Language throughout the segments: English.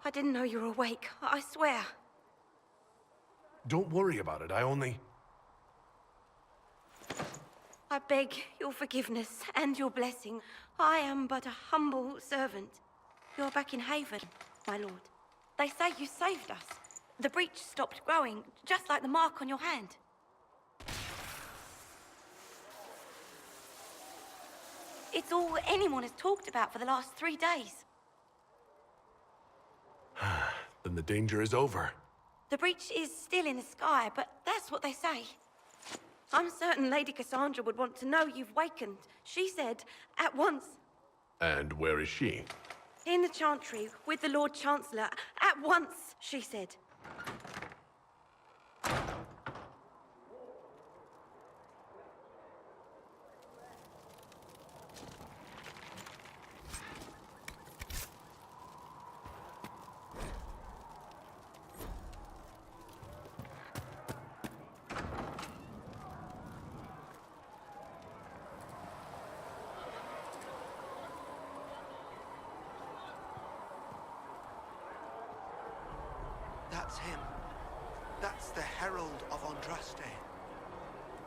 I didn't know you were awake, I swear. Don't worry about it, I beg your forgiveness and your blessing. I am but a humble servant. You're back in Haven, my lord. They say you saved us. The breach stopped growing, just like the mark on your hand. It's all anyone has talked about for the last 3 days. Then the danger is over. The breach is still in the sky, but that's what they say. I'm certain Lady Cassandra would want to know you've wakened. She said, at once. And where is she? In the Chantry, with the Lord Chancellor. At once, she said. That's him. That's the Herald of Andraste.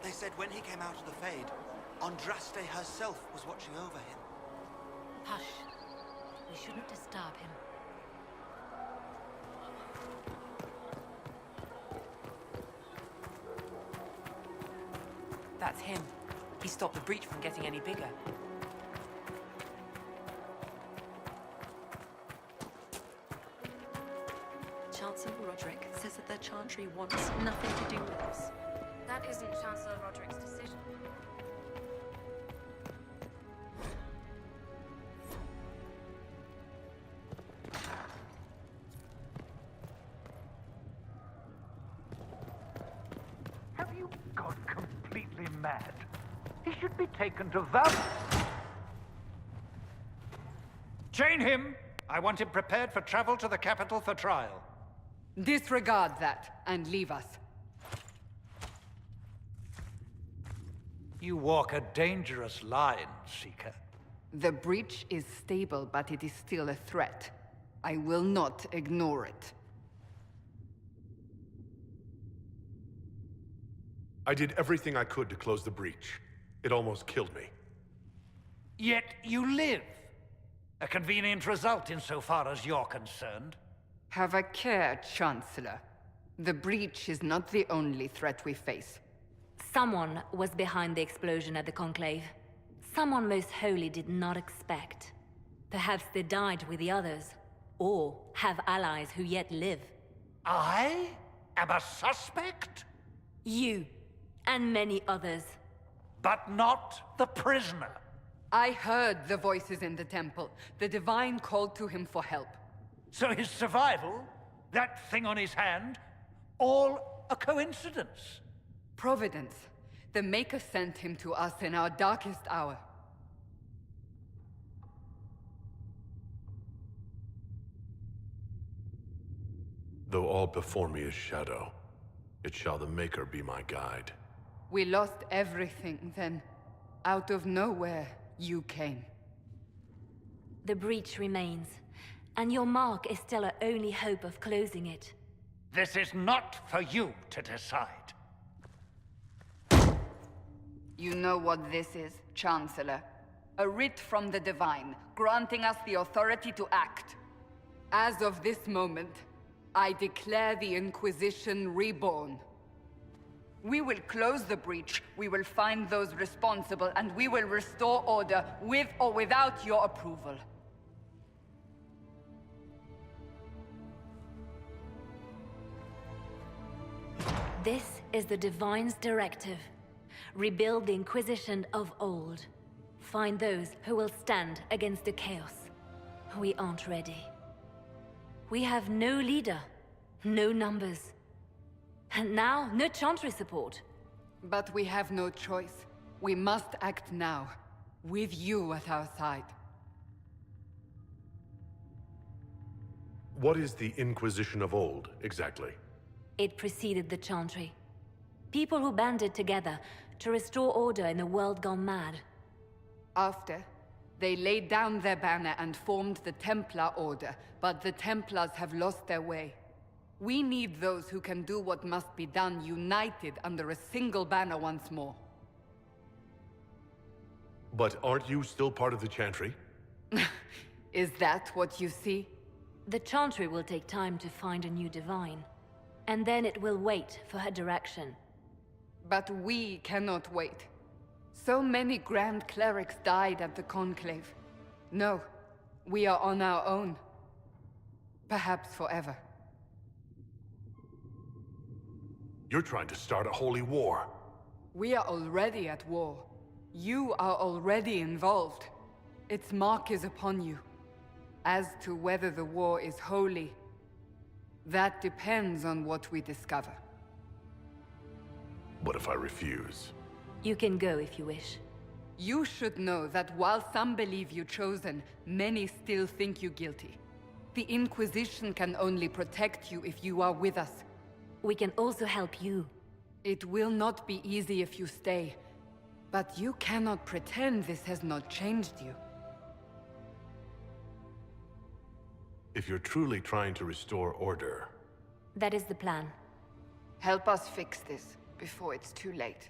They said when he came out of the Fade, Andraste herself was watching over him. Hush. We shouldn't disturb him. That's him. He stopped the breach from getting any bigger. Chancellor Roderick says that the Chantry wants nothing to do with us. That isn't Chancellor Roderick's decision. Have you gone completely mad? He should be taken to Val. Chain him! I want him prepared for travel to the capital for trial. Disregard that, and leave us. You walk a dangerous line, Seeker. The breach is stable, but it is still a threat. I will not ignore it. I did everything I could to close the breach. It almost killed me. Yet you live. A convenient result insofar as you're concerned. Have a care, Chancellor. The breach is not the only threat we face. Someone was behind the explosion at the Conclave. Someone Most Holy did not expect. Perhaps they died with the others, or have allies who yet live. I am a suspect? You, and many others. But not the prisoner. I heard the voices in the temple. The Divine called to him for help. So his survival, that thing on his hand, all a coincidence. Providence. The Maker sent him to us in our darkest hour. Though all before me is shadow, it shall the Maker be my guide. We lost everything then. Out of nowhere, you came. The breach remains, and your mark is still our only hope of closing it. This is not for you to decide. You know what this is, Chancellor. A writ from the Divine, granting us the authority to act. As of this moment, I declare the Inquisition reborn. We will close the breach, we will find those responsible, and we will restore order, with or without your approval. This is the Divine's directive. Rebuild the Inquisition of old. Find those who will stand against the chaos. We aren't ready. We have no leader, no numbers. And now, no Chantry support. But we have no choice. We must act now, with you at our side. What is the Inquisition of old, exactly? It preceded the Chantry. People who banded together to restore order in a world gone mad. After, They laid down their banner and formed the Templar Order, but the Templars have lost their way. We need those who can do what must be done united under a single banner once more. But aren't you still part of the Chantry? Is that what you see? The Chantry will take time to find a new divine. And then it will wait for her direction. But we cannot wait. So many Grand Clerics died at the Conclave. No, we are on our own. Perhaps forever. You're trying to start a holy war. We are already at war. You are already involved. Its mark is upon you. As to whether the war is holy, that depends on what we discover. What if I refuse? You can go if you wish. You should know that while some believe you chosen, many still think you guilty. The Inquisition can only protect you if you are with us. We can also help you. It will not be easy if you stay, but you cannot pretend this has not changed you. If you're truly trying to restore order... That is the plan. Help us fix this before it's too late.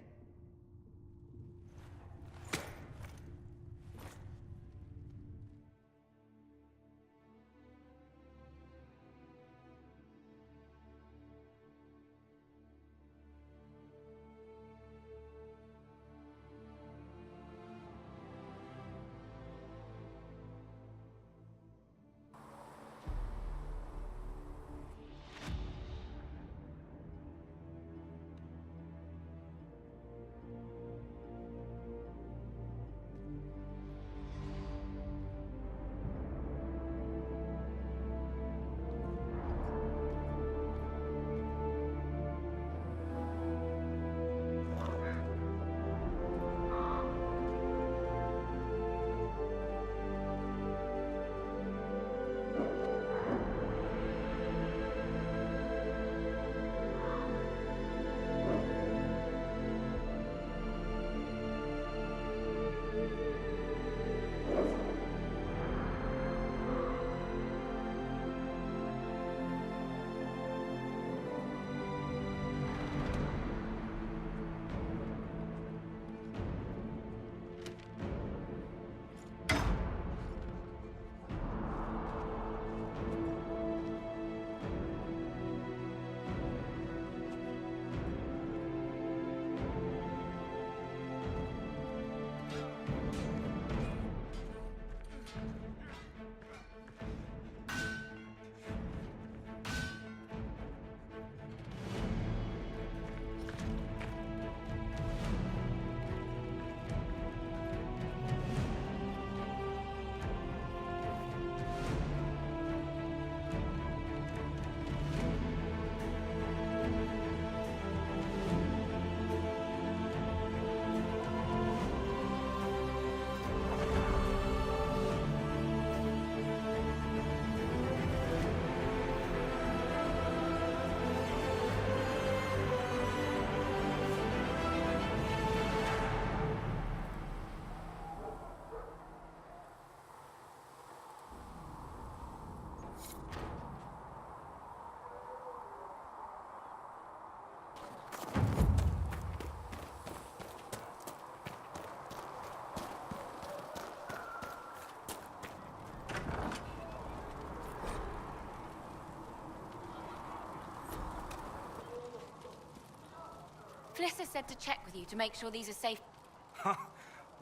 Fliss said to check with you to make sure these are safe.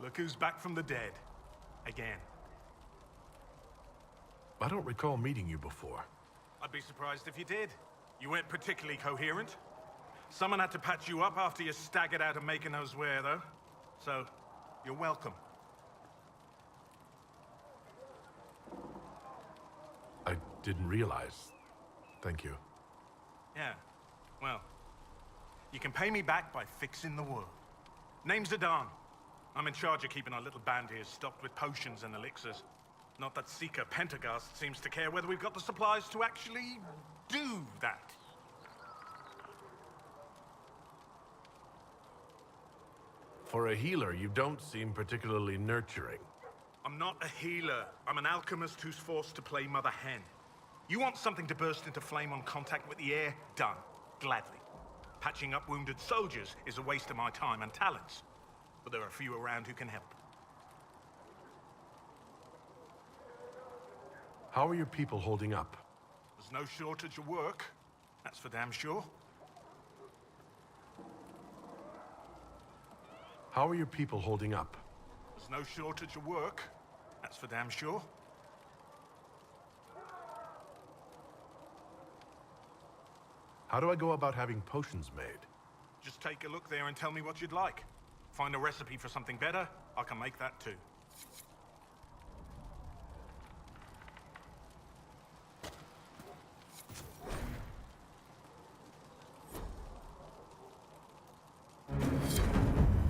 Look who's back from the dead. Again. I don't recall meeting you before. I'd be surprised if you did. You weren't particularly coherent. Someone had to patch you up after you staggered out of making those wear, though. So, you're welcome. I didn't realize. Thank you. Yeah, well, you can pay me back by fixing the world. Name's Adan. I'm in charge of keeping our little band here stocked with potions and elixirs. Not that Seeker Pentagast seems to care whether we've got the supplies to actually do that. For a healer, you don't seem particularly nurturing. I'm not a healer. I'm an alchemist who's forced to play Mother Hen. You want something to burst into flame on contact with the air? Done. Gladly. Patching up wounded soldiers is a waste of my time and talents. But there are a few around who can help. How are your people holding up? There's no shortage of work. That's for damn sure. How are your people holding up? There's no shortage of work. That's for damn sure. How do I go about having potions made? Just take a look there and tell me what you'd like. Find a recipe for something better, I can make that too.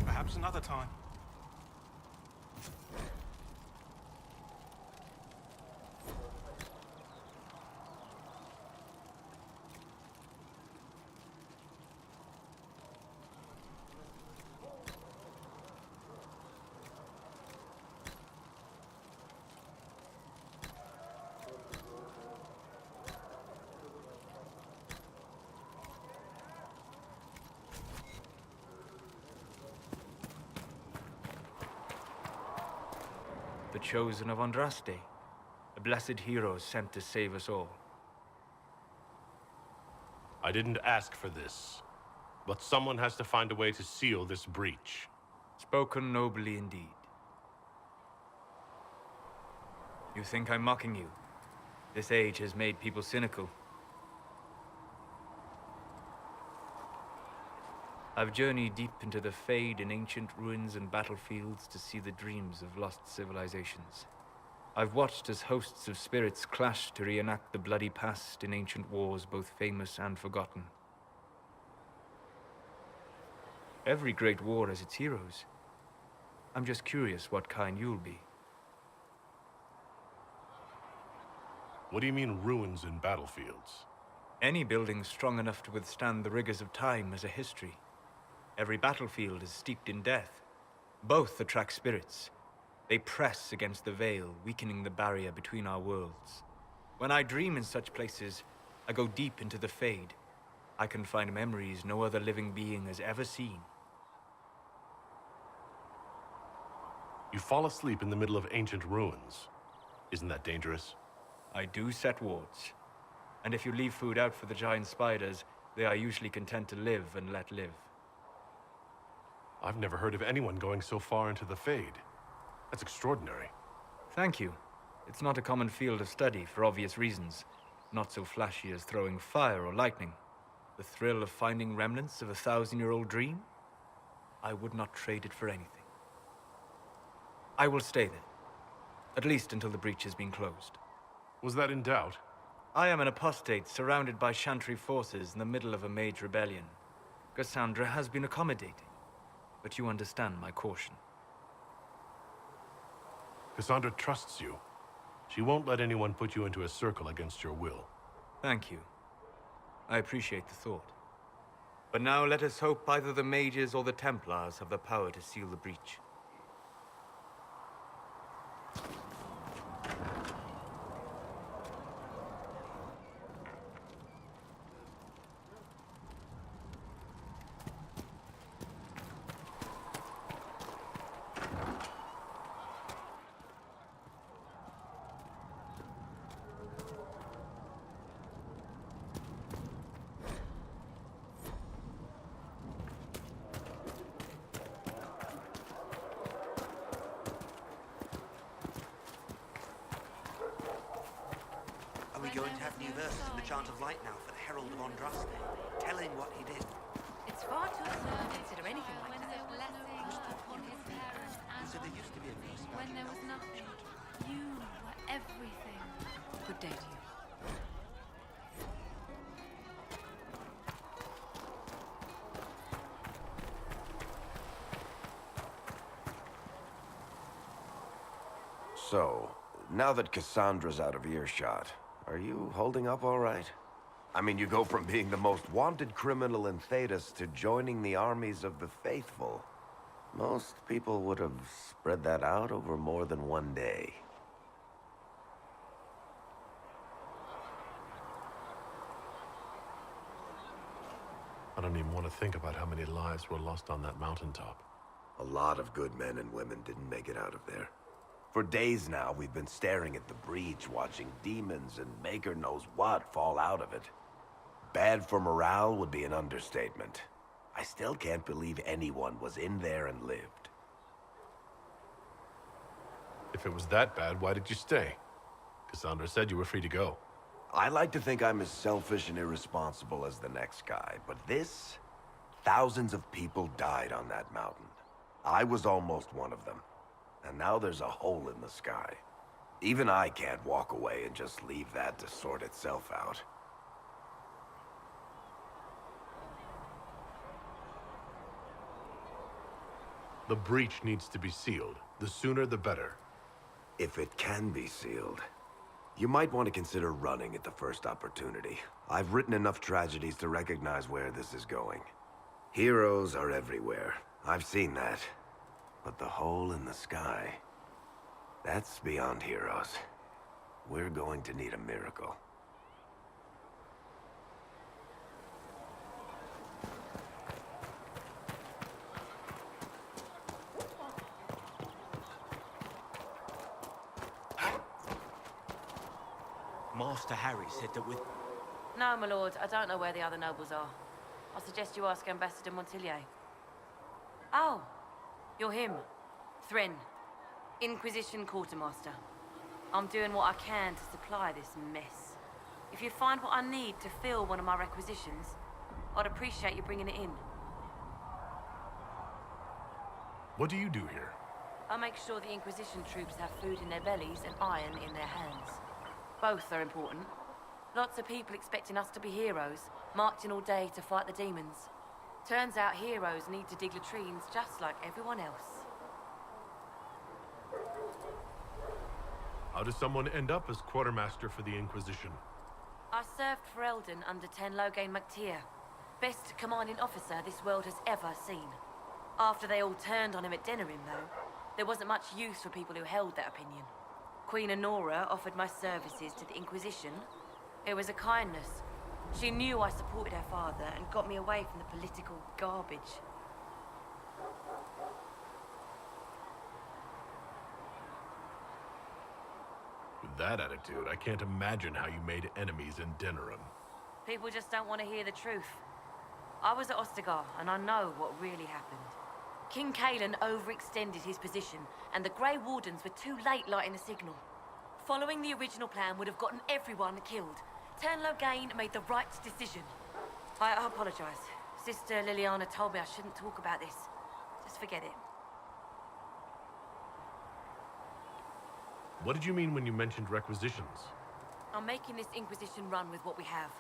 Perhaps another time. The chosen of Andraste, a blessed hero sent to save us all. I didn't ask for this, but someone has to find a way to seal this breach. Spoken nobly indeed. You think I'm mocking you? This age has made people cynical. I've journeyed deep into the Fade in ancient ruins and battlefields to see the dreams of lost civilizations. I've watched as hosts of spirits clash to reenact the bloody past in ancient wars both famous and forgotten. Every great war has its heroes. I'm just curious what kind you'll be. What do you mean, ruins and battlefields? Any building strong enough to withstand the rigors of time has a history. Every battlefield is steeped in death. Both attract spirits. They press against the veil, weakening the barrier between our worlds. When I dream in such places, I go deep into the Fade. I can find memories no other living being has ever seen. You fall asleep in the middle of ancient ruins. Isn't that dangerous? I do set wards. And if you leave food out for the giant spiders, they are usually content to live and let live. I've never heard of anyone going so far into the Fade. That's extraordinary. Thank you. It's not a common field of study for obvious reasons. Not so flashy as throwing fire or lightning. The thrill of finding remnants of a 1,000-year-old dream? I would not trade it for anything. I will stay then. At least until the breach has been closed. Was that in doubt? I am an apostate surrounded by Chantry forces in the middle of a mage rebellion. Cassandra has been accommodating. But you understand my caution. Cassandra trusts you. She won't let anyone put you into a circle against your will. Thank you. I appreciate the thought. But now let us hope either the mages or the Templars have the power to seal the breach. Are we going to have new verses in the Chant of Light now for the Herald of Andraste, telling what he did? It's far too soon to consider anything like that. So there used to be a verse about When there was nothing, you were everything. Good day to you. So, now that Cassandra's out of earshot, are you holding up all right? I mean, you go from being the most wanted criminal in Thedas to joining the armies of the faithful. Most people would have spread that out over more than one day. I don't even want to think about how many lives were lost on that mountaintop. A lot of good men and women didn't make it out of there. For days now, we've been staring at the breach, watching demons and maker knows what fall out of it. Bad for morale would be an understatement. I still can't believe anyone was in there and lived. If it was that bad, why did you stay? Cassandra said you were free to go. I like to think I'm as selfish and irresponsible as the next guy, but this... Thousands of people died on that mountain. I was almost one of them. And now there's a hole in the sky. Even I can't walk away and just leave that to sort itself out. The breach needs to be sealed. The sooner the better. If it can be sealed, you might want to consider running at the first opportunity. I've written enough tragedies to recognize where this is going. Heroes are everywhere. I've seen that. But the hole in the sky, that's beyond heroes. We're going to need a miracle. Master Harry said that with... No, my lord, I don't know where the other nobles are. I suggest you ask Ambassador Montillier. Oh, you're him. Thren, Inquisition Quartermaster. I'm doing what I can to supply this mess. If you find what I need to fill one of my requisitions, I'd appreciate you bringing it in. What do you do here? I make sure the Inquisition troops have food in their bellies and iron in their hands. Both are important. Lots of people expecting us to be heroes, marching all day to fight the demons. Turns out heroes need to dig latrines just like everyone else. How does someone end up as quartermaster for the Inquisition? I served for Eldon under Ten Loghain MacTier. Best commanding officer this world has ever seen. After they all turned on him at Denerim, though, there wasn't much use for people who held that opinion. Queen Honora offered my services to the Inquisition. It was a kindness. She knew I supported her father and got me away from the political garbage. With that attitude, I can't imagine how you made enemies in Denerim. People just don't want to hear the truth. I was at Ostagar, and I know what really happened. King Cailan overextended his position, and the Grey Wardens were too late lighting the signal. Following the original plan would have gotten everyone killed. Ten Loghain made the right decision. I apologize. Sister Liliana told me I shouldn't talk about this. Just forget it. What did you mean when you mentioned requisitions? I'm making this Inquisition run with what we have,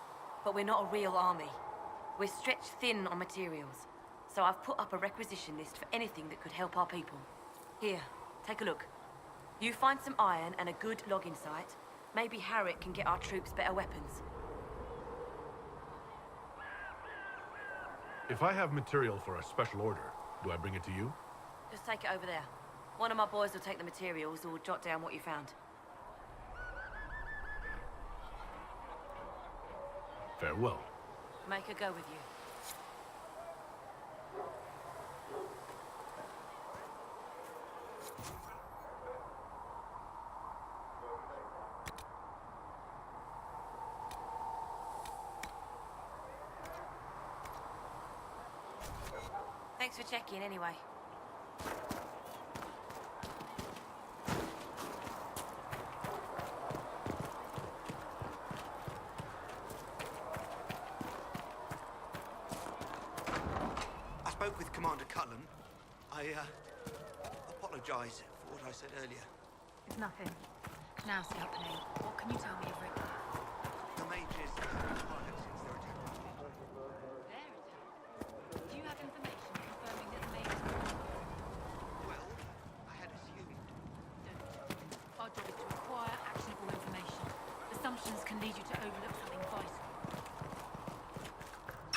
but we're not a real army. We're stretched thin on materials, so I've put up a requisition list for anything that could help our people. Here, take a look. You find some iron and a good logging site. Maybe Heroic can get our troops better weapons. If I have material for a special order, do I bring it to you? Just take it over there. One of my boys will take the materials or jot down what you found. Farewell. Make her go with you. Thanks for checking anyway. I spoke with Commander Cullen. I apologize for what I said earlier. It's nothing. Now, Scout Play, what can you tell me of Rick? The mages have retired since their attack. Their attack? Do you have information confirming that the mages Well, I had assumed. don't? Our job is to acquire actionable information. Assumptions can lead you to overlook something vital.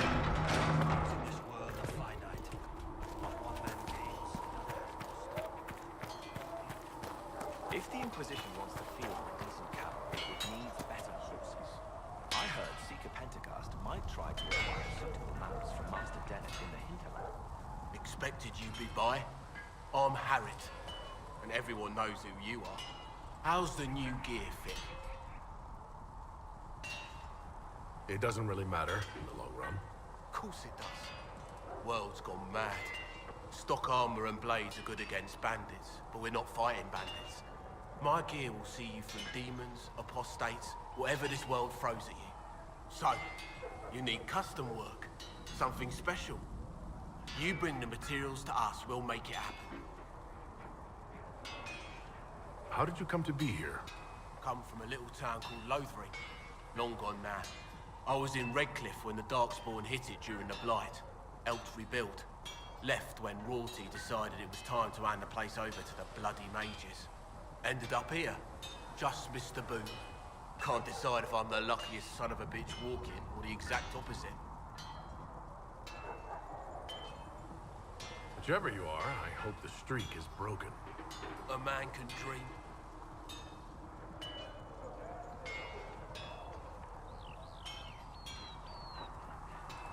In this world of finite, of one-man games, If the Inquisition wants to field a decent cavalry, it needs better horses. I heard Seeker Pentagast might try to acquire suitable mounts from Master Dennett in the hinterland. Expected you'd be by. I'm Harriet, and everyone knows who you are. How's the new gear fit? It doesn't really matter in the long run. Of course it does. World's gone mad. Stock armor and blades are good against bandits, but we're not fighting bandits. My gear will see you through demons, apostates, whatever this world throws at you. So, you need custom work, something special. You bring the materials to us, we'll make it happen. How did you come to be here? Come from a little town called Lothering. Long gone now. I was in Redcliffe when the Darkspawn hit it during the Blight. Helped rebuild. Left when royalty decided it was time to hand the place over to the bloody mages. Ended up here. Just missed the boom. Can't decide if I'm the luckiest son of a bitch walking or the exact opposite. Whichever you are, I hope the streak is broken. A man can dream.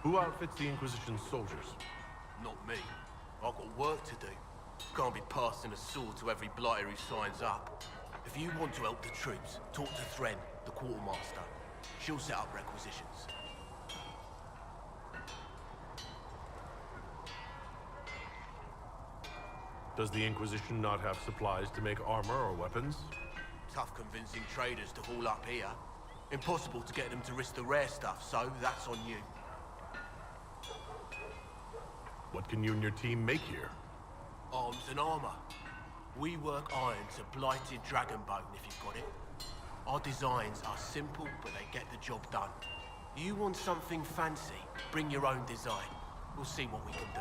Who outfits the Inquisition's soldiers? Not me. I've got work to do. Can't be passing a sword to every blighter who signs up. If you want to help the troops, talk to Thren, the quartermaster. She'll set up requisitions. Does the Inquisition not have supplies to make armor or weapons? Tough convincing traders to haul up here. Impossible to get them to risk the rare stuff, so that's on you. What can you and your team make here? Arms and armor. We work iron to blighted dragon bone, if you've got it. Our designs are simple, but they get the job done. You want something fancy, bring your own design. We'll see what we can do.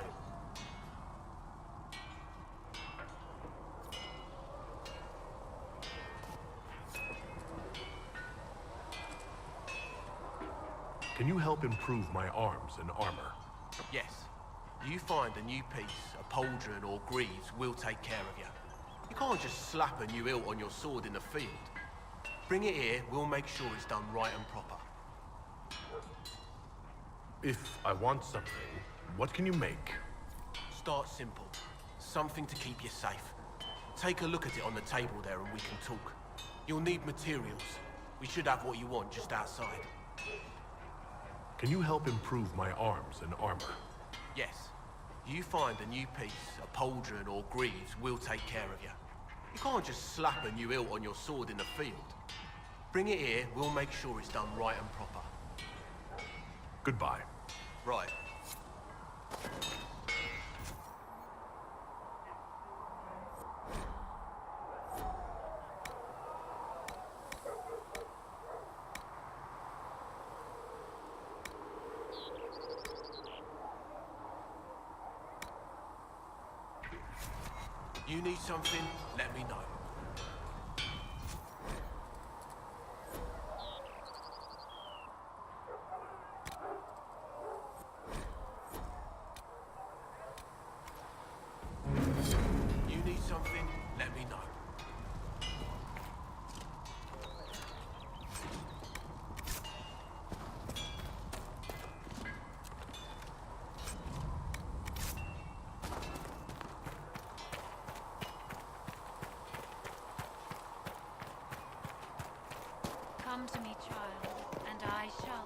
Can you help improve my arms and armor? Yes. You find a new piece, a pauldron or greaves, we'll take care of you. You can't just slap a new hilt on your sword in the field. Bring it here, we'll make sure it's done right and proper. If I want something, what can you make? Start simple. Something to keep you safe. Take a look at it on the table there and we can talk. You'll need materials. We should have what you want just outside. Can you help improve my arms and armor? Yes. You find a new piece, a pauldron or greaves, we'll take care of you. You can't just slap a new hilt on your sword in the field. Bring it here, we'll make sure it's done right and proper. Goodbye. Right. You need something? Let me know. You need something? Let me know. Come to me, child, and I shall